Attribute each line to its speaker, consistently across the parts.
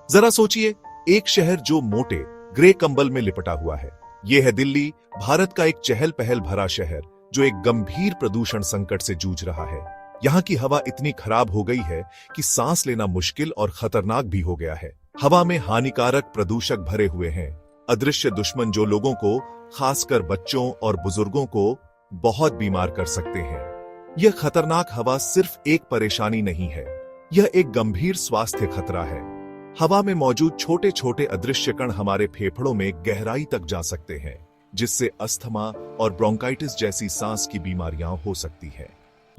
Speaker 1: जरा सोचिए, एक शहर जो मोटे ग्रे कंबल में लिपटा हुआ है। यह है दिल्ली, भारत का एक चहल पहल भरा शहर जो एक गंभीर प्रदूषण संकट से जूझ रहा है। यहाँ की हवा इतनी खराब हो गई है कि सांस लेना मुश्किल और खतरनाक भी हो गया है। हवा में हानिकारक प्रदूषक भरे हुए हैं, अदृश्य दुश्मन जो लोगों को, खासकर बच्चों और बुजुर्गों को बहुत बीमार कर सकते हैं। यह खतरनाक हवा सिर्फ एक परेशानी नहीं है, यह एक गंभीर स्वास्थ्य खतरा है। हवा में मौजूद छोटे छोटे अदृश्य कण हमारे फेफड़ों में गहराई तक जा सकते हैं, जिससे अस्थमा और ब्रोंकाइटिस जैसी सांस की बीमारियां हो सकती है।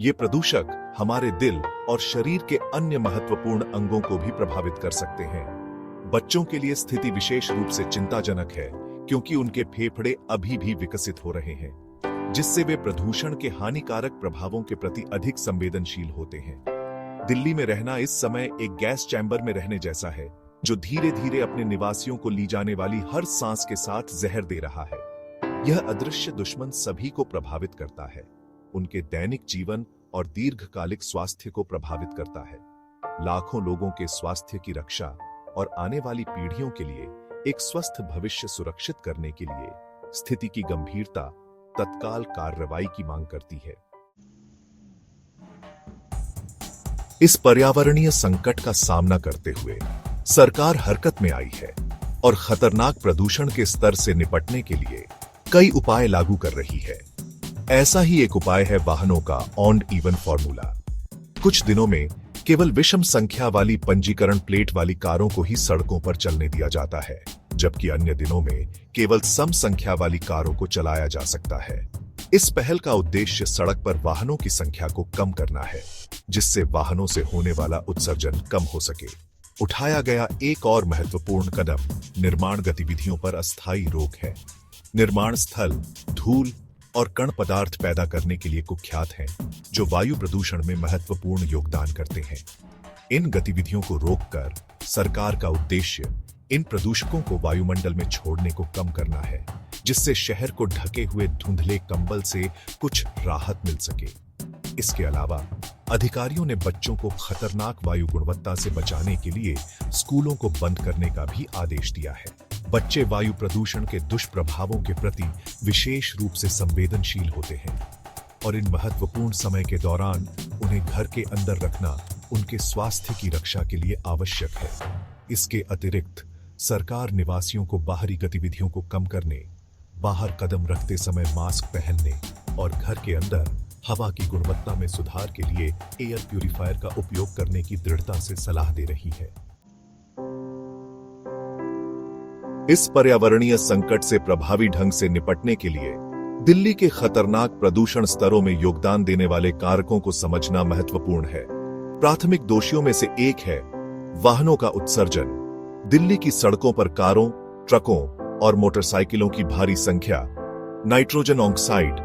Speaker 1: ये प्रदूषक हमारे दिल और शरीर के अन्य महत्वपूर्ण अंगों को भी प्रभावित कर सकते हैं। बच्चों के लिए स्थिति विशेष रूप से चिंताजनक है, क्योंकि उनके फेफड़े अभी भी विकसित हो रहे हैं, जिससे वे प्रदूषण के हानिकारक प्रभावों के प्रति अधिक संवेदनशील होते हैं। दिल्ली में रहना इस समय एक गैस चैम्बर में रहने जैसा है, जो धीरे धीरे अपने निवासियों को ली जाने वाली हर सांस के साथ जहर दे रहा है। यह अदृश्य दुश्मन सभी को प्रभावित करता है, उनके दैनिक जीवन और दीर्घकालिक स्वास्थ्य को प्रभावित करता है। लाखों लोगों के स्वास्थ्य की रक्षा और आने वाली पीढ़ियों के लिए एक स्वस्थ भविष्य सुरक्षित करने के लिए स्थिति की गंभीरता तत्काल कार्रवाई की मांग करती है। इस पर्यावरणीय संकट का सामना करते हुए सरकार हरकत में आई है और खतरनाक प्रदूषण के स्तर से निपटने के लिए कई उपाय लागू कर रही है। ऐसा ही एक उपाय है वाहनों का ऑड इवन फॉर्मूला। कुछ दिनों में केवल विषम संख्या वाली पंजीकरण प्लेट वाली कारों को ही सड़कों पर चलने दिया जाता है, जबकि अन्य दिनों में केवल सम संख्या वाली कारों को चलाया जा सकता है। इस पहल का उद्देश्य सड़क पर वाहनों की संख्या को कम करना है, जिससे वाहनों से होने वाला उत्सर्जन कम हो सके। उठाया गया एक और महत्वपूर्ण कदम निर्माण गतिविधियों पर अस्थायी रोक है। निर्माण स्थल धूल और कण पदार्थ पैदा करने के लिए कुख्यात हैं, जो वायु प्रदूषण में महत्वपूर्ण योगदान करते हैं। इन गतिविधियों को रोककर सरकार का उद्देश्य इन प्रदूषकों को वायुमंडल में छोड़ने को कम करना है, जिससे शहर को ढके हुए धुंधले कंबल से कुछ राहत मिल सके। इसके अलावा अधिकारियों ने बच्चों को खतरनाक वायु गुणवत्ता से बचाने के लिए स्कूलों को बंद करने का भी आदेश दिया है। बच्चे वायु प्रदूषण के दुष्प्रभावों के प्रति विशेष रूप से संवेदनशील होते हैं और इन महत्वपूर्ण समय के दौरान उन्हें घर के अंदर रखना उनके स्वास्थ्य की रक्षा के लिए आवश्यक है। इसके अतिरिक्त सरकार निवासियों को बाहरी गतिविधियों को कम करने, बाहर कदम रखते समय मास्क पहनने और घर के अंदर हवा की गुणवत्ता में सुधार के लिए एयर प्यूरिफायर का उपयोग करने की दृढ़ता से सलाह दे रही है। इस पर्यावरणीय संकट से प्रभावी ढंग से निपटने के लिए दिल्ली के खतरनाक प्रदूषण स्तरों में योगदान देने वाले कारकों को समझना महत्वपूर्ण है। प्राथमिक दोषियों में से एक है वाहनों का उत्सर्जन। दिल्ली की सड़कों पर कारों, ट्रकों और मोटरसाइकिलों की भारी संख्या नाइट्रोजन ऑक्साइड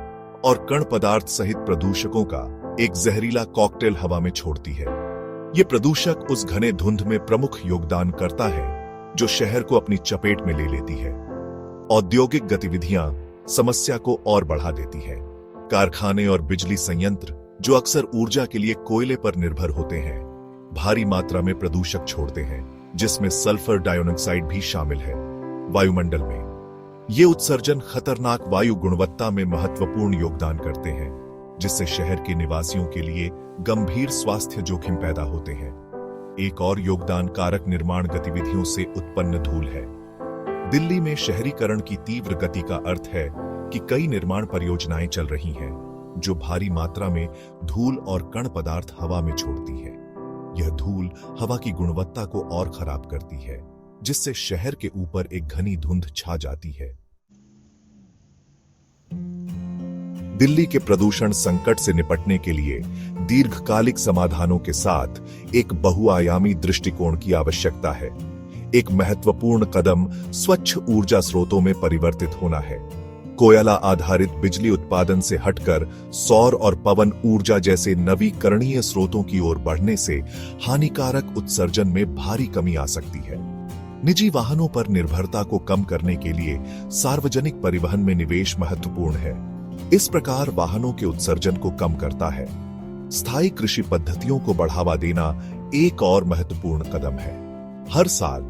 Speaker 1: और कण पदार्थ सहित प्रदूषकों का एक जहरीला कॉकटेल हवा में छोड़ती है। ये प्रदूषक उस घने धुंध में प्रमुख योगदान करता है जो शहर को अपनी चपेट में ले लेती है। औद्योगिक गतिविधियां समस्या को और बढ़ा देती है। कारखाने और बिजली संयंत्र, जो अक्सर ऊर्जा के लिए कोयले पर निर्भर होते हैं, भारी मात्रा में प्रदूषक छोड़ते हैं, जिसमें सल्फर डाइऑक्साइड भी शामिल है। वायुमंडल में ये उत्सर्जन खतरनाक वायु गुणवत्ता में महत्वपूर्ण योगदान करते हैं, जिससे शहर के निवासियों के लिए गंभीर स्वास्थ्य जोखिम पैदा होते हैं। एक और योगदान कारक निर्माण गतिविधियों से उत्पन्न धूल है। दिल्ली में शहरीकरण की तीव्र गति का अर्थ है कि कई निर्माण परियोजनाएं चल रही हैं, जो भारी मात्रा में धूल और कण पदार्थ हवा में छोड़ती है। यह धूल हवा की गुणवत्ता को और खराब करती है, जिससे शहर के ऊपर एक घनी धुंध छा जाती है। दिल्ली के प्रदूषण संकट से निपटने के लिए दीर्घकालिक समाधानों के साथ एक बहुआयामी दृष्टिकोण की आवश्यकता है। एक महत्वपूर्ण कदम स्वच्छ ऊर्जा स्रोतों में परिवर्तित होना है। कोयला आधारित बिजली उत्पादन से हटकर सौर और पवन ऊर्जा जैसे नवीकरणीय स्रोतों की ओर बढ़ने से हानिकारक उत्सर्जन में भारी कमी आ सकती है। निजी वाहनों पर निर्भरता को कम करने के लिए सार्वजनिक परिवहन में निवेश महत्वपूर्ण है। इस प्रकार वाहनों के उत्सर्जन को कम करता है। स्थायी कृषि पद्धतियों को बढ़ावा देना एक और महत्वपूर्ण कदम है। हर साल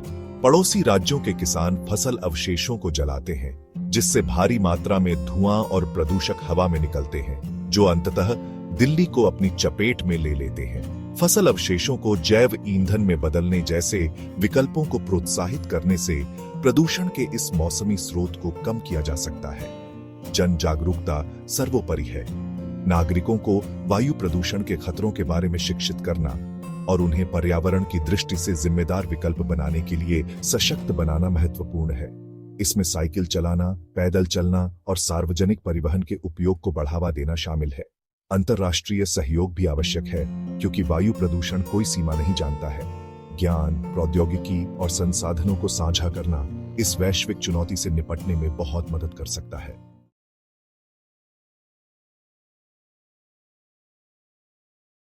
Speaker 1: पड़ोसी राज्यों के किसान फसल अवशेषों को जलाते हैं, जिससे भारी मात्रा में धुआं और प्रदूषक हवा में निकलते हैं, जो अंततः दिल्ली को अपनी चपेट में ले लेते हैं। फसल अवशेषों को जैव ईंधन में बदलने जैसे विकल्पों को प्रोत्साहित करने से प्रदूषण के इस मौसमी स्रोत को कम किया जा सकता है। जन जागरूकता सर्वोपरि है। नागरिकों को वायु प्रदूषण के खतरों के बारे में शिक्षित करना और उन्हें पर्यावरण की दृष्टि से जिम्मेदार विकल्प बनाने के लिए सशक्त बनाना महत्वपूर्ण है। इसमें साइकिल चलाना, पैदल चलना और सार्वजनिक परिवहन के उपयोग को बढ़ावा देना शामिल है। अंतर्राष्ट्रीय सहयोग भी आवश्यक है, क्योंकि वायु प्रदूषण कोई सीमा नहीं जानता है। ज्ञान, प्रौद्योगिकी और संसाधनों को साझा करना इस वैश्विक चुनौती से निपटने में बहुत मदद कर सकता है।